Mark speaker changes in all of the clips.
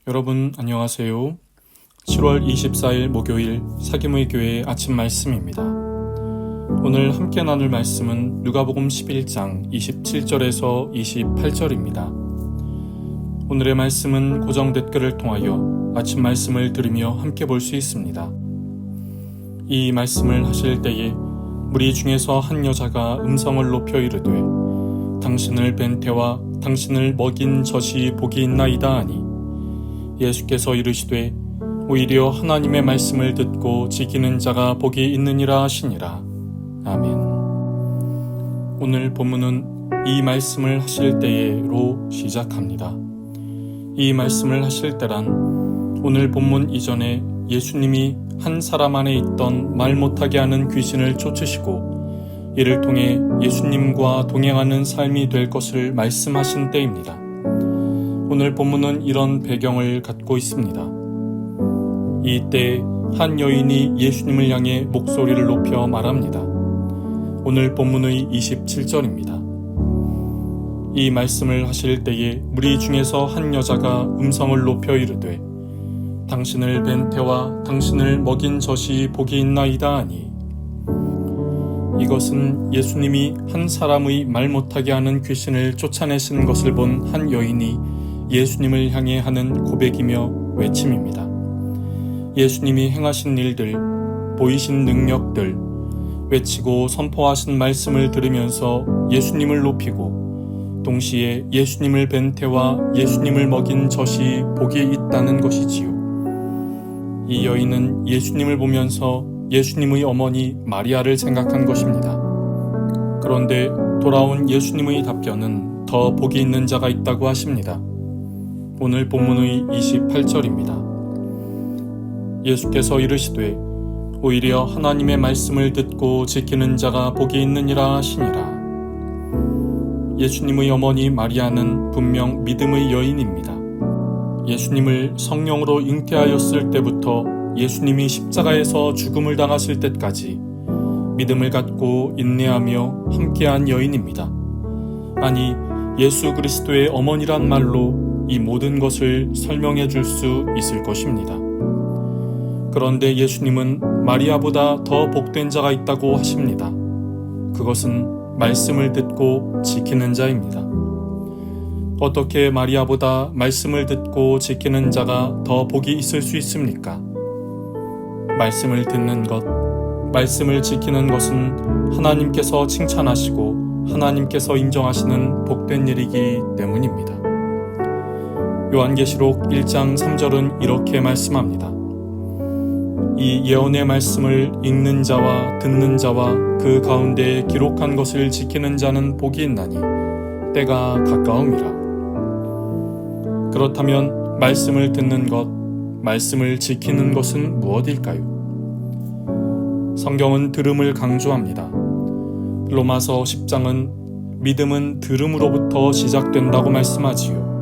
Speaker 1: 여러분 안녕하세요. 7월 24일 목요일 사귐의 교회 아침 말씀입니다. 오늘 함께 나눌 말씀은 누가복음 11장 27절에서 28절입니다. 오늘의 말씀은 고정 댓글을 통하여 아침 말씀을 들으며 함께 볼 수 있습니다. 이 말씀을 하실 때에 무리 중에서 한 여자가 음성을 높여 이르되 당신을 뵌 태와 당신을 먹인 젖이 복이 있나이다 하니 예수께서 이르시되 오히려 하나님의 말씀을 듣고 지키는 자가 복이 있느니라 하시니라. 아멘. 오늘 본문은 이 말씀을 하실 때에로 시작합니다. 이 말씀을 하실 때란 오늘 본문 이전에 예수님이 한 사람 안에 있던 말 못하게 하는 귀신을 쫓으시고 이를 통해 예수님과 동행하는 삶이 될 것을 말씀하신 때입니다. 오늘 본문은 이런 배경을 갖고 있습니다. 이때 한 여인이 예수님을 향해 목소리를 높여 말합니다. 오늘 본문의 27절입니다. 이 말씀을 하실 때에 무리 중에서 한 여자가 음성을 높여 이르되 당신을 뵌 태와 당신을 먹인 젖이 복이 있나이다 하니 이것은 예수님이 한 사람의 말 못하게 하는 귀신을 쫓아내신 것을 본 한 여인이 예수님을 향해 하는 고백이며 외침입니다. 예수님이 행하신 일들, 보이신 능력들, 외치고 선포하신 말씀을 들으면서 예수님을 높이고 동시에 예수님을 뵌 태와 예수님을 먹인 젖이 복이 있다는 것이지요. 이 여인은 예수님을 보면서 예수님의 어머니 마리아를 생각한 것입니다. 그런데 돌아온 예수님의 답변은 더 복이 있는 자가 있다고 하십니다. 오늘 본문의 28절입니다. 예수께서 이르시되 오히려 하나님의 말씀을 듣고 지키는 자가 복이 있느니라 하시니라. 예수님의 어머니 마리아는 분명 믿음의 여인입니다. 예수님을 성령으로 잉태하였을 때부터 예수님이 십자가에서 죽음을 당하실 때까지 믿음을 갖고 인내하며 함께한 여인입니다. 아니, 예수 그리스도의 어머니란 말로 이 모든 것을 설명해 줄 수 있을 것입니다. 그런데 예수님은 마리아보다 더 복된 자가 있다고 하십니다. 그것은 말씀을 듣고 지키는 자입니다. 어떻게 마리아보다 말씀을 듣고 지키는 자가 더 복이 있을 수 있습니까? 말씀을 듣는 것, 말씀을 지키는 것은 하나님께서 칭찬하시고 하나님께서 인정하시는 복된 일이기 때문입니다. 요한계시록 1장 3절은 이렇게 말씀합니다. 이 예언의 말씀을 읽는 자와 듣는 자와 그 가운데 기록한 것을 지키는 자는 복이 있나니 때가 가까움이라. 그렇다면 말씀을 듣는 것, 말씀을 지키는 것은 무엇일까요? 성경은 들음을 강조합니다. 로마서 10장은 믿음은 들음으로부터 시작된다고 말씀하지요.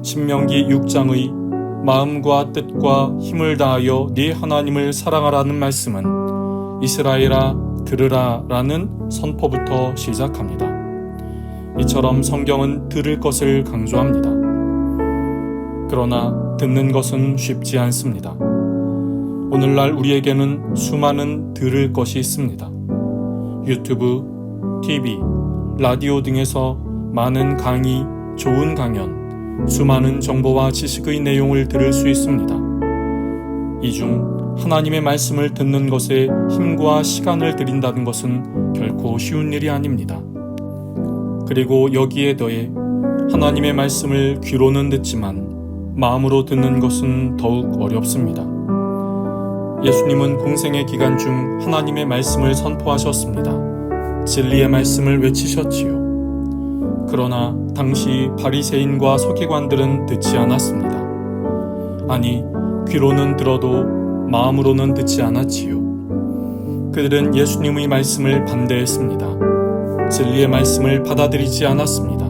Speaker 1: 신명기 6장의 마음과 뜻과 힘을 다하여 네 하나님을 사랑하라는 말씀은 이스라엘아 들으라 라는 선포부터 시작합니다. 이처럼 성경은 들을 것을 강조합니다. 그러나 듣는 것은 쉽지 않습니다. 오늘날 우리에게는 수많은 들을 것이 있습니다. 유튜브, TV, 라디오 등에서 많은 강의, 좋은 강연, 수많은 정보와 지식의 내용을 들을 수 있습니다. 이 중 하나님의 말씀을 듣는 것에 힘과 시간을 들인다는 것은 결코 쉬운 일이 아닙니다. 그리고 여기에 더해 하나님의 말씀을 귀로는 듣지만 마음으로 듣는 것은 더욱 어렵습니다. 예수님은 공생의 기간 중 하나님의 말씀을 선포하셨습니다. 진리의 말씀을 외치셨지요. 그러나 당시 바리새인과 서기관들은 듣지 않았습니다. 아니, 귀로는 들어도 마음으로는 듣지 않았지요. 그들은 예수님의 말씀을 반대했습니다. 진리의 말씀을 받아들이지 않았습니다.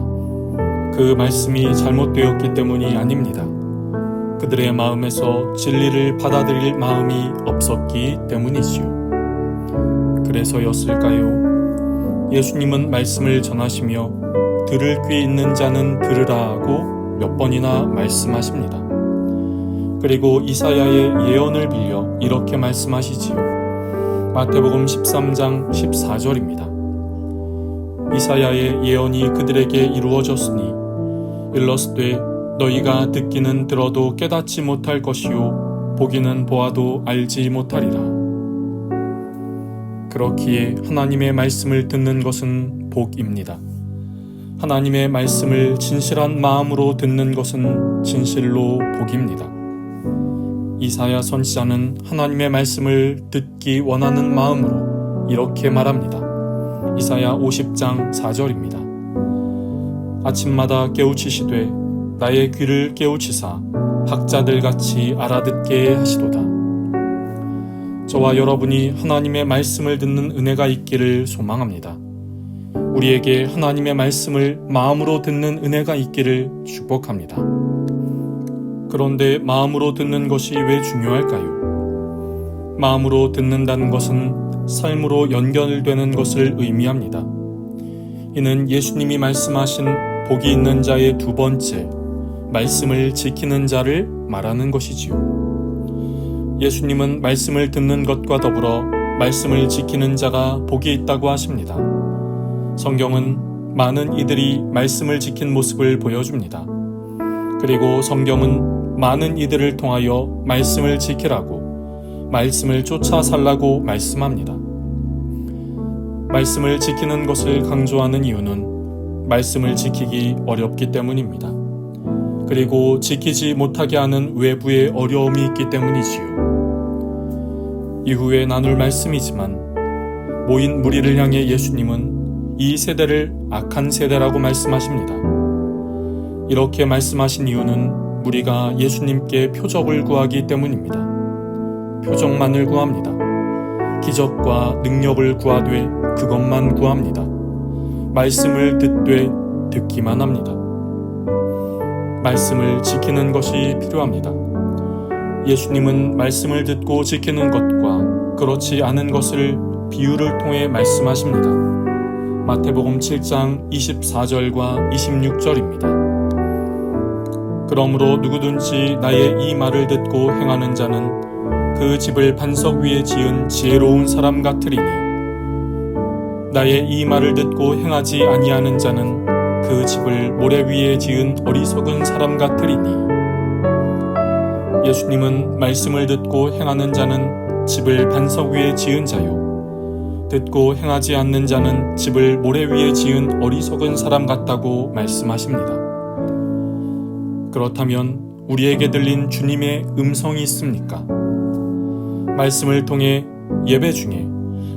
Speaker 1: 그 말씀이 잘못되었기 때문이 아닙니다. 그들의 마음에서 진리를 받아들일 마음이 없었기 때문이지요. 그래서였을까요? 예수님은 말씀을 전하시며 들을 귀 있는 자는 들으라 하고 몇 번이나 말씀하십니다. 그리고 이사야의 예언을 빌려 이렇게 말씀하시지요. 마태복음 13장 14절입니다. 이사야의 예언이 그들에게 이루어졌으니 일러스되 너희가 듣기는 들어도 깨닫지 못할 것이요 보기는 보아도 알지 못하리라. 그렇기에 하나님의 말씀을 듣는 것은 복입니다. 하나님의 말씀을 진실한 마음으로 듣는 것은 진실로 복입니다. 이사야 선지자는 하나님의 말씀을 듣기 원하는 마음으로 이렇게 말합니다. 이사야 50장 4절입니다. 아침마다 깨우치시되 나의 귀를 깨우치사 학자들같이 알아듣게 하시도다. 저와 여러분이 하나님의 말씀을 듣는 은혜가 있기를 소망합니다. 우리에게 하나님의 말씀을 마음으로 듣는 은혜가 있기를 축복합니다. 그런데 마음으로 듣는 것이 왜 중요할까요? 마음으로 듣는다는 것은 삶으로 연결되는 것을 의미합니다. 이는 예수님이 말씀하신 복이 있는 자의 두 번째, 말씀을 지키는 자를 말하는 것이지요. 예수님은 말씀을 듣는 것과 더불어 말씀을 지키는 자가 복이 있다고 하십니다. 성경은 많은 이들이 말씀을 지킨 모습을 보여줍니다. 그리고 성경은 많은 이들을 통하여 말씀을 지키라고, 말씀을 쫓아 살라고 말씀합니다. 말씀을 지키는 것을 강조하는 이유는 말씀을 지키기 어렵기 때문입니다. 그리고 지키지 못하게 하는 외부의 어려움이 있기 때문이지요. 이후에 나눌 말씀이지만 모인 무리를 향해 예수님은 이 세대를 악한 세대라고 말씀하십니다. 이렇게 말씀하신 이유는 무리가 예수님께 표적을 구하기 때문입니다. 표적만을 구합니다. 기적과 능력을 구하되 그것만 구합니다. 말씀을 듣되 듣기만 합니다. 말씀을 지키는 것이 필요합니다. 예수님은 말씀을 듣고 지키는 것과 그렇지 않은 것을 비유를 통해 말씀하십니다. 마태복음 7장 24절과 26절입니다. 그러므로 누구든지 나의 이 말을 듣고 행하는 자는 그 집을 반석 위에 지은 지혜로운 사람 같으리니 나의 이 말을 듣고 행하지 아니하는 자는 그 집을 모래 위에 지은 어리석은 사람 같으리니. 예수님은 말씀을 듣고 행하는 자는 집을 반석 위에 지은 자요, 듣고 행하지 않는 자는 집을 모래 위에 지은 어리석은 사람 같다고 말씀하십니다. 그렇다면 우리에게 들린 주님의 음성이 있습니까? 말씀을 통해 예배 중에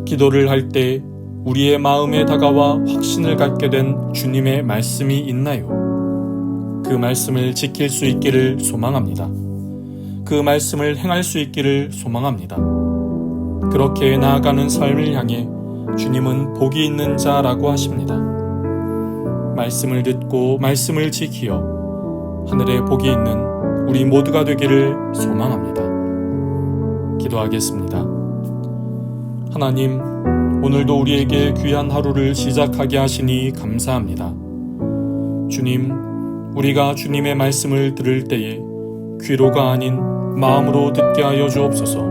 Speaker 1: 기도를 할 때 우리의 마음에 다가와 확신을 갖게 된 주님의 말씀이 있나요? 그 말씀을 지킬 수 있기를 소망합니다. 그 말씀을 행할 수 있기를 소망합니다. 그렇게 나아가는 삶을 향해 주님은 복이 있는 자라고 하십니다. 말씀을 듣고 말씀을 지키어 하늘에 복이 있는 우리 모두가 되기를 소망합니다. 기도하겠습니다. 하나님, 오늘도 우리에게 귀한 하루를 시작하게 하시니 감사합니다. 주님, 우리가 주님의 말씀을 들을 때에 귀로가 아닌 마음으로 듣게 하여 주옵소서.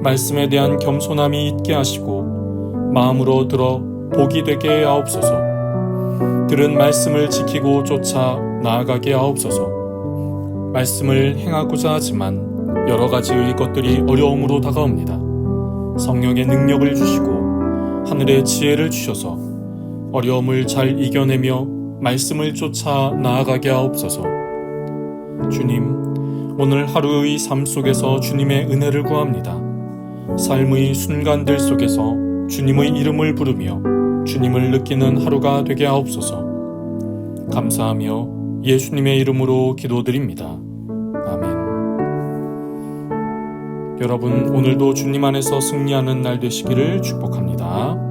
Speaker 1: 말씀에 대한 겸손함이 있게 하시고 마음으로 들어 복이 되게 하옵소서. 들은 말씀을 지키고 쫓아 나아가게 하옵소서. 말씀을 행하고자 하지만 여러 가지의 것들이 어려움으로 다가옵니다. 성령의 능력을 주시고 하늘의 지혜를 주셔서 어려움을 잘 이겨내며 말씀을 쫓아 나아가게 하옵소서. 주님, 오늘 하루의 삶 속에서 주님의 은혜를 구합니다. 삶의 순간들 속에서 주님의 이름을 부르며 주님을 느끼는 하루가 되게 하옵소서. 감사하며 예수님의 이름으로 기도드립니다. 아멘. 여러분, 오늘도 주님 안에서 승리하는 날 되시기를 축복합니다.